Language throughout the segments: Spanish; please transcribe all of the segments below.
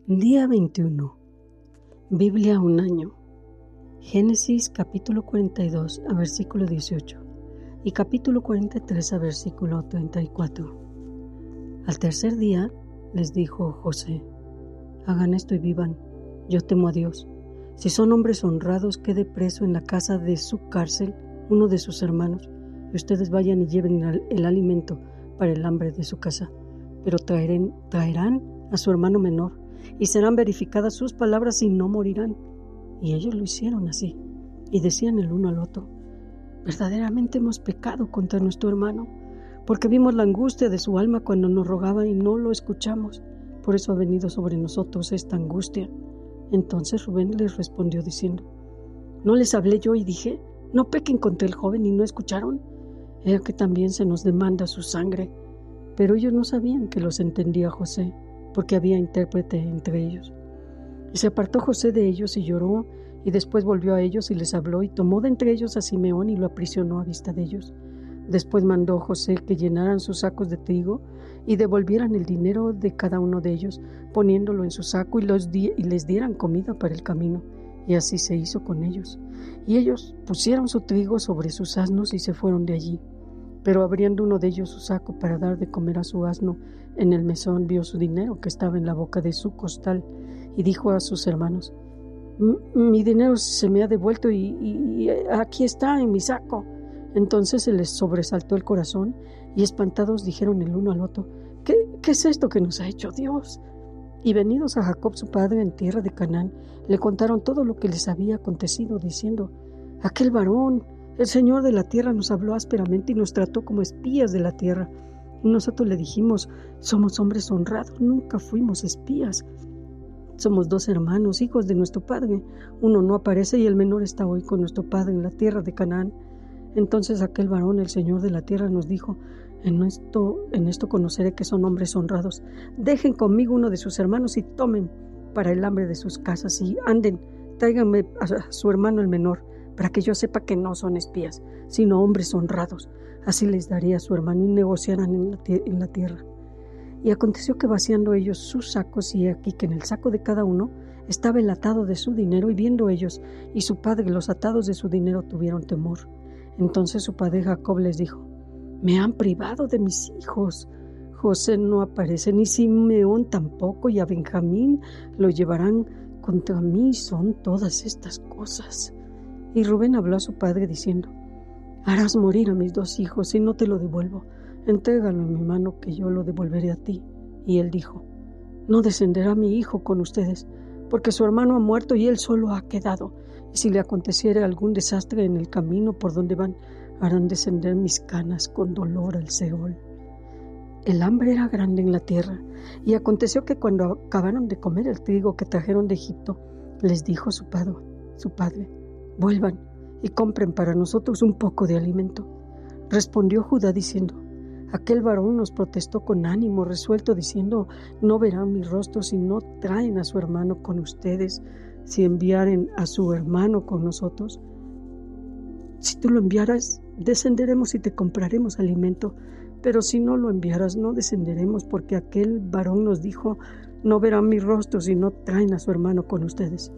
Día 21. Biblia un año. Génesis capítulo 42 a versículo 18 y capítulo 43 a versículo 34. Al tercer día les dijo José: hagan esto y vivan, yo temo a Dios. Si son hombres honrados, quede preso en la casa de su cárcel uno de sus hermanos, y ustedes vayan y lleven el alimento para el hambre de su casa, pero traerán a su hermano menor, y serán verificadas sus palabras y no morirán. Y ellos lo hicieron así, y decían el uno al otro: verdaderamente hemos pecado contra nuestro hermano, porque vimos la angustia de su alma cuando nos rogaba y no lo escuchamos. Por eso ha venido sobre nosotros esta angustia. Entonces Rubén les respondió diciendo: ¿no les hablé yo y dije, no pequen contra el joven, y no escucharon? He que también se nos demanda su sangre. Pero ellos no sabían que los entendía José, porque había intérprete entre ellos. Y se apartó José de ellos y lloró, y después volvió a ellos y les habló, y tomó de entre ellos a Simeón y lo aprisionó a vista de ellos. Después mandó José que llenaran sus sacos de trigo y devolvieran el dinero de cada uno de ellos, poniéndolo en su saco, y les dieran comida para el camino. Y así se hizo con ellos. Y ellos pusieron su trigo sobre sus asnos y se fueron de allí. Pero abriendo uno de ellos su saco para dar de comer a su asno, en el mesón vio su dinero que estaba en la boca de su costal, y dijo a sus hermanos: mi dinero se me ha devuelto y aquí está en mi saco. Entonces se les sobresaltó el corazón, y espantados dijeron el uno al otro: ¿Qué es esto que nos ha hecho Dios? Y venidos a Jacob su padre en tierra de Canaán, le contaron todo lo que les había acontecido, diciendo: aquel varón, el Señor de la tierra, nos habló ásperamente y nos trató como espías de la tierra. Y nosotros le dijimos: somos hombres honrados, nunca fuimos espías. Somos 2 hermanos, hijos de nuestro padre. Uno no aparece y el menor está hoy con nuestro padre en la tierra de Canaán. Entonces aquel varón, el Señor de la tierra, nos dijo: en esto conoceré que son hombres honrados. Dejen conmigo uno de sus hermanos y tomen para el hambre de sus casas, y anden, tráiganme a su hermano el menor, para que yo sepa que no son espías, sino hombres honrados. Así les daría a su hermano y negociarán en la tierra. Y aconteció que vaciando ellos sus sacos, y aquí que en el saco de cada uno estaba el atado de su dinero, y viendo ellos y su padre los atados de su dinero, tuvieron temor. Entonces su padre Jacob les dijo: me han privado de mis hijos. José no aparece, ni Simeón tampoco, y a Benjamín lo llevarán contra mí. Son todas estas cosas. Y Rubén habló a su padre diciendo: harás morir a mis 2 hijos y no te lo devuelvo. Entrégalo en mi mano, que yo lo devolveré a ti. Y él dijo: no descenderá mi hijo con ustedes, porque su hermano ha muerto y él solo ha quedado. Y si le aconteciere algún desastre en el camino por donde van, harán descender mis canas con dolor al Seol. El hambre era grande en la tierra, y aconteció que cuando acabaron de comer el trigo que trajeron de Egipto, les dijo su padre: vuelvan y compren para nosotros un poco de alimento. Respondió Judá diciendo: aquel varón nos protestó con ánimo resuelto, diciendo: no verán mi rostro si no traen a su hermano con ustedes. Si enviaren a su hermano con nosotros, si tú lo enviaras, descenderemos y te compraremos alimento. Pero si no lo enviaras, no descenderemos, porque aquel varón nos dijo: no verán mi rostro si no traen a su hermano con ustedes.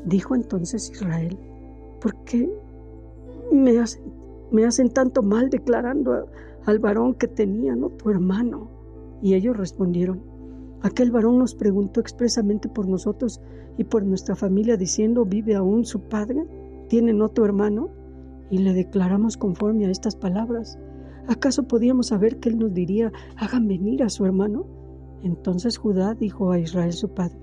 Dijo entonces Israel: ¿por qué me hacen tanto mal declarando al varón que tenía, no tu hermano? Y ellos respondieron: aquel varón nos preguntó expresamente por nosotros y por nuestra familia, diciendo: ¿vive aún su padre? ¿Tiene no tu hermano? Y le declaramos conforme a estas palabras. ¿Acaso podíamos saber que él nos diría: hagan venir a su hermano? Entonces Judá dijo a Israel su padre: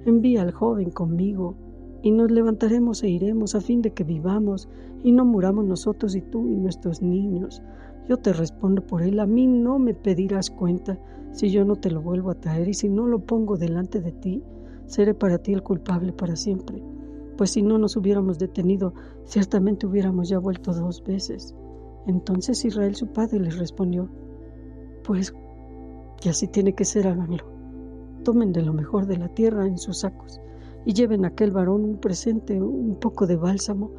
envía al joven conmigo, y nos levantaremos e iremos, a fin de que vivamos y no muramos nosotros y tú y nuestros niños. Yo te respondo por él: a mí no me pedirás cuenta si yo no te lo vuelvo a traer, y si no lo pongo delante de ti, seré para ti el culpable para siempre. Pues si no nos hubiéramos detenido, ciertamente hubiéramos ya vuelto 2 veces. Entonces Israel su padre les respondió: pues que así tiene que ser, háganlo. Tomen de lo mejor de la tierra en sus sacos, y lleven a aquel varón un presente, un poco de bálsamo,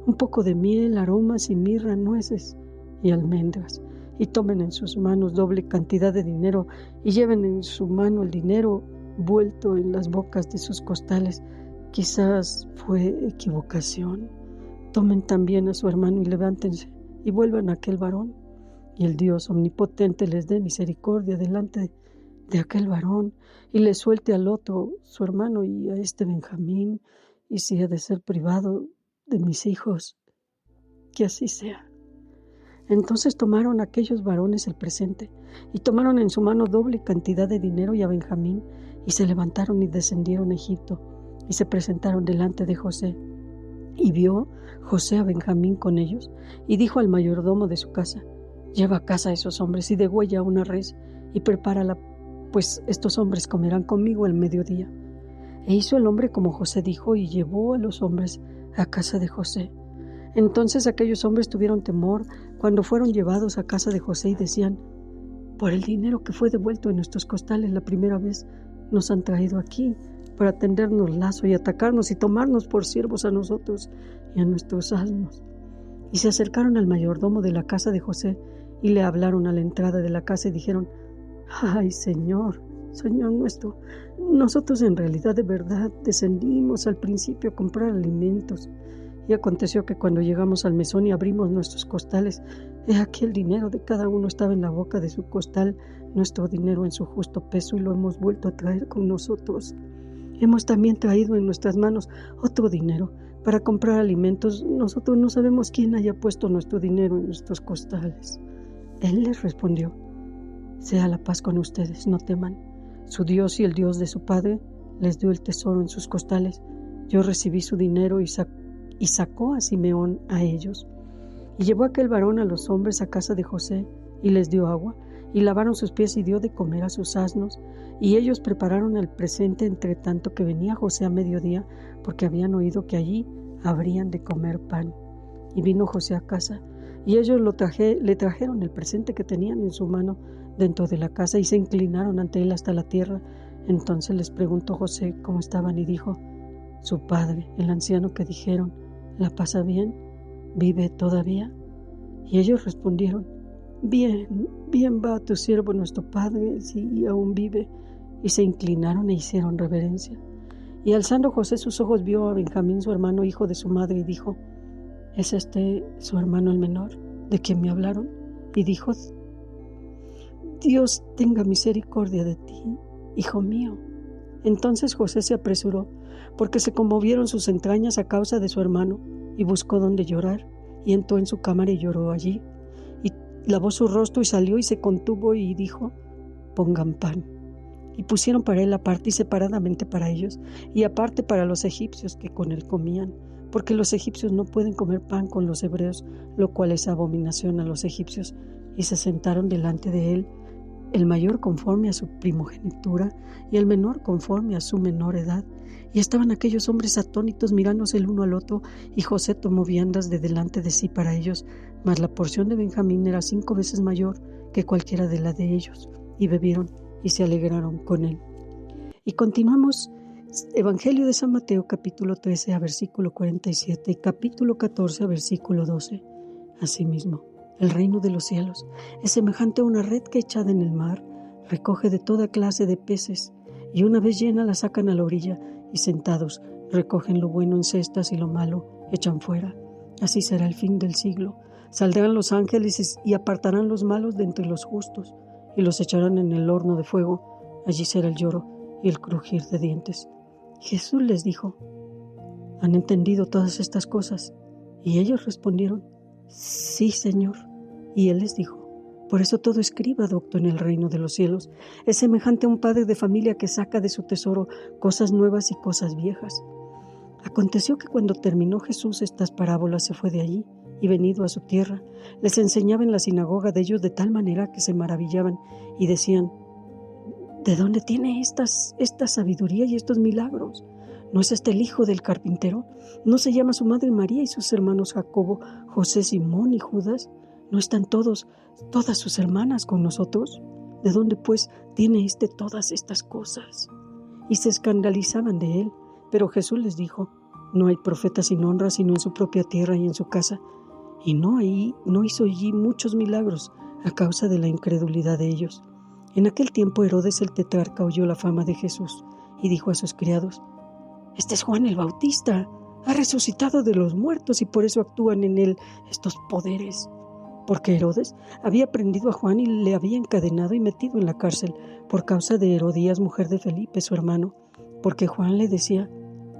un poco de miel, aromas y mirra, nueces y almendras. Y tomen en sus manos doble cantidad de dinero, y lleven en su mano el dinero vuelto en las bocas de sus costales. Quizás fue equivocación. Tomen también a su hermano y levántense y vuelvan a aquel varón. Y el Dios omnipotente les dé misericordia delante de aquel varón y le suelte al otro, su hermano, y a este Benjamín, y si ha de ser privado de mis hijos, que así sea. Entonces tomaron aquellos varones el presente, y tomaron en su mano doble cantidad de dinero y a Benjamín, y se levantaron y descendieron a Egipto, y se presentaron delante de José. Y vio José a Benjamín con ellos, y dijo al mayordomo de su casa: lleva a casa a esos hombres y degüella una res, y prepárala, pues estos hombres comerán conmigo al mediodía. E hizo el hombre como José dijo, y llevó a los hombres a casa de José. Entonces aquellos hombres tuvieron temor cuando fueron llevados a casa de José y decían: por el dinero que fue devuelto en nuestros costales la primera vez, nos han traído aquí para tendernos lazo y atacarnos y tomarnos por siervos a nosotros y a nuestros asnos. Y se acercaron al mayordomo de la casa de José y le hablaron a la entrada de la casa y dijeron: ay, Señor nuestro, nosotros en realidad de verdad descendimos al principio a comprar alimentos. Y aconteció que cuando llegamos al mesón y abrimos nuestros costales, he aquí el dinero de cada uno estaba en la boca de su costal, nuestro dinero en su justo peso, y lo hemos vuelto a traer con nosotros. Hemos también traído en nuestras manos otro dinero para comprar alimentos. Nosotros no sabemos quién haya puesto nuestro dinero en nuestros costales. Él les respondió: sea la paz con ustedes, no teman. Su Dios y el Dios de su padre les dio el tesoro en sus costales. Yo recibí su dinero y sacó a Simeón a ellos. Y llevó aquel varón a los hombres a casa de José y les dio agua y lavaron sus pies y dio de comer a sus asnos. Y ellos prepararon el presente entre tanto que venía José a mediodía, porque habían oído que allí habrían de comer pan. Y vino José a casa y ellos le trajeron el presente que tenían en su mano dentro de la casa y se inclinaron ante él hasta la tierra. Entonces les preguntó José cómo estaban y dijo: su padre, el anciano que dijeron, ¿la pasa bien? ¿Vive todavía? Y ellos respondieron: bien va tu siervo nuestro padre, si aún vive. Y se inclinaron e hicieron reverencia. Y alzando José sus ojos vio a Benjamín su hermano, hijo de su madre, y dijo: ¿es este su hermano el menor, de quien me hablaron? Y dijo: Dios tenga misericordia de ti, hijo mío. Entonces José se apresuró, porque se conmovieron sus entrañas a causa de su hermano, y buscó donde llorar, y entró en su cámara y lloró allí. Y lavó su rostro y salió y se contuvo y dijo: pongan pan. Y pusieron para él aparte y separadamente para ellos, y aparte para los egipcios que con él comían, porque los egipcios no pueden comer pan con los hebreos, lo cual es abominación a los egipcios. Y se sentaron delante de él, el mayor conforme a su primogenitura y el menor conforme a su menor edad. Y estaban aquellos hombres atónitos mirándose el uno al otro, y José tomó viandas de delante de sí para ellos, mas la porción de Benjamín era 5 veces mayor que cualquiera de la de ellos, y bebieron y se alegraron con él. Y continuamos Evangelio de San Mateo, capítulo 13, a versículo 47, y capítulo 14, a versículo 12. Asimismo, el reino de los cielos es semejante a una red que echada en el mar recoge de toda clase de peces, y una vez llena la sacan a la orilla, y sentados recogen lo bueno en cestas y lo malo echan fuera. Así será el fin del siglo. Saldrán los ángeles y apartarán los malos de entre los justos, y los echarán en el horno de fuego. Allí será el lloro y el crujir de dientes. Jesús les dijo: ¿han entendido todas estas cosas? Y ellos respondieron: sí, Señor. Y él les dijo: por eso todo escriba docto en el reino de los cielos es semejante a un padre de familia que saca de su tesoro cosas nuevas y cosas viejas. Aconteció que cuando terminó Jesús estas parábolas se fue de allí, y venido a su tierra, les enseñaba en la sinagoga de ellos de tal manera que se maravillaban y decían: ¿de dónde tiene esta sabiduría y estos milagros? ¿No es este el hijo del carpintero? ¿No se llama su madre María y sus hermanos Jacobo, José, Simón y Judas? ¿No están todas sus hermanas con nosotros? ¿De dónde pues tiene todas estas cosas? Y se escandalizaban de él. Pero Jesús les dijo: no hay profeta sin honra sino en su propia tierra y en su casa. Y no hizo allí muchos milagros a causa de la incredulidad de ellos. En aquel tiempo Herodes el tetrarca oyó la fama de Jesús y dijo a sus criados: «Este es Juan el Bautista, ha resucitado de los muertos y por eso actúan en él estos poderes». Porque Herodes había prendido a Juan y le había encadenado y metido en la cárcel por causa de Herodías, mujer de Felipe, su hermano, porque Juan le decía: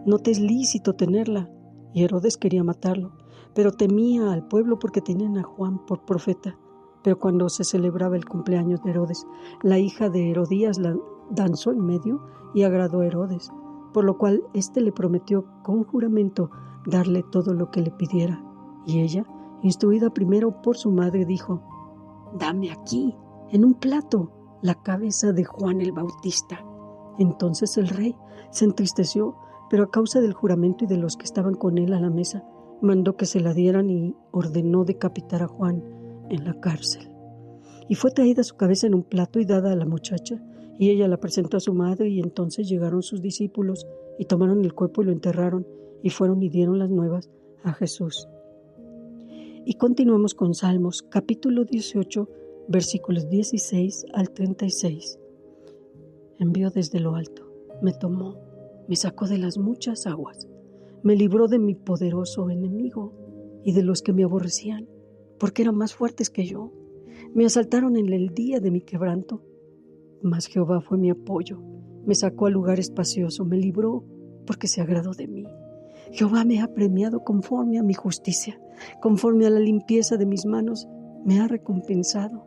«No te es lícito tenerla». Y Herodes quería matarlo, pero temía al pueblo porque tenían a Juan por profeta. Pero cuando se celebraba el cumpleaños de Herodes, la hija de Herodías la danzó en medio y agradó a Herodes, por lo cual éste le prometió con juramento darle todo lo que le pidiera. Y ella, instruida primero por su madre, dijo: «Dame aquí, en un plato, la cabeza de Juan el Bautista». Entonces el rey se entristeció, pero a causa del juramento y de los que estaban con él a la mesa, mandó que se la dieran y ordenó decapitar a Juan en la cárcel. Y fue traída su cabeza en un plato y dada a la muchacha, y ella la presentó a su madre, y entonces llegaron sus discípulos y tomaron el cuerpo y lo enterraron, y fueron y dieron las nuevas a Jesús. Y continuamos con Salmos, capítulo 18, versículos 16 al 36. Envió desde lo alto, me tomó, me sacó de las muchas aguas, me libró de mi poderoso enemigo y de los que me aborrecían, porque eran más fuertes que yo. Me asaltaron en el día de mi quebranto, mas Jehová fue mi apoyo, me sacó al lugar espacioso, me libró porque se agradó de mí. Jehová me ha premiado conforme a mi justicia, conforme a la limpieza de mis manos me ha recompensado,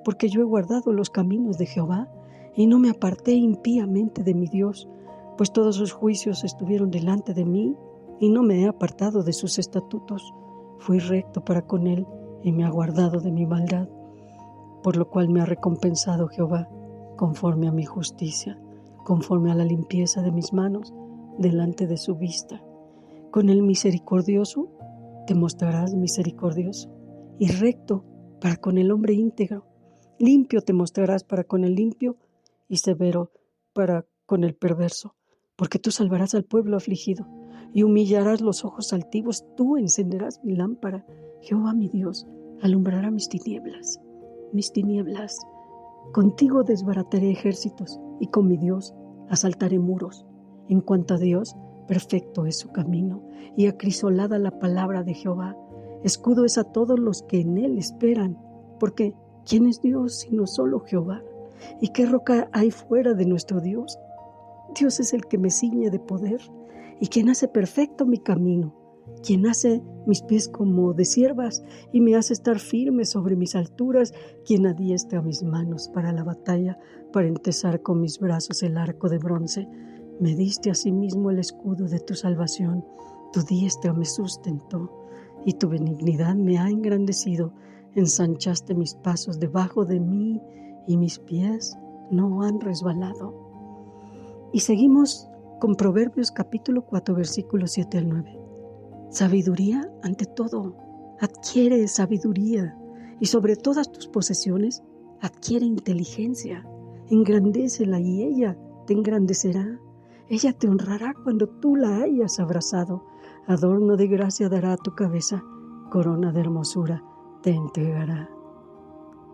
porque yo he guardado los caminos de Jehová y no me aparté impíamente de mi Dios, pues todos sus juicios estuvieron delante de mí y no me he apartado de sus estatutos. Fui recto para con él y me ha guardado de mi maldad, por lo cual me ha recompensado Jehová conforme a mi justicia, conforme a la limpieza de mis manos delante de su vista. Con el misericordioso te mostrarás misericordioso y recto para con el hombre íntegro. Limpio te mostrarás para con el limpio y severo para con el perverso, porque tú salvarás al pueblo afligido y humillarás los ojos altivos. Tú encenderás mi lámpara. Jehová mi Dios alumbrará mis tinieblas. Contigo desbarataré ejércitos y con mi Dios asaltaré muros. En cuanto a Dios, perfecto es su camino y acrisolada la palabra de Jehová. Escudo es a todos los que en él esperan, porque ¿quién es Dios sino solo Jehová? ¿Y qué roca hay fuera de nuestro Dios? Dios es el que me ciñe de poder y quien hace perfecto mi camino, quien hace mis pies como de ciervas y me hace estar firme sobre mis alturas, quien adiestra mis manos para la batalla, para entesar con mis brazos el arco de bronce. Me diste asimismo el escudo de tu salvación, tu diestra me sustentó y tu benignidad me ha engrandecido. Ensanchaste mis pasos debajo de mí y mis pies no han resbalado. Y seguimos con Proverbios capítulo 4, versículos 7 al 9. Sabiduría ante todo, adquiere sabiduría, y sobre todas tus posesiones adquiere inteligencia. Engrandécela y ella te engrandecerá. Ella te honrará cuando tú la hayas abrazado. Adorno de gracia dará a tu cabeza, corona de hermosura te entregará.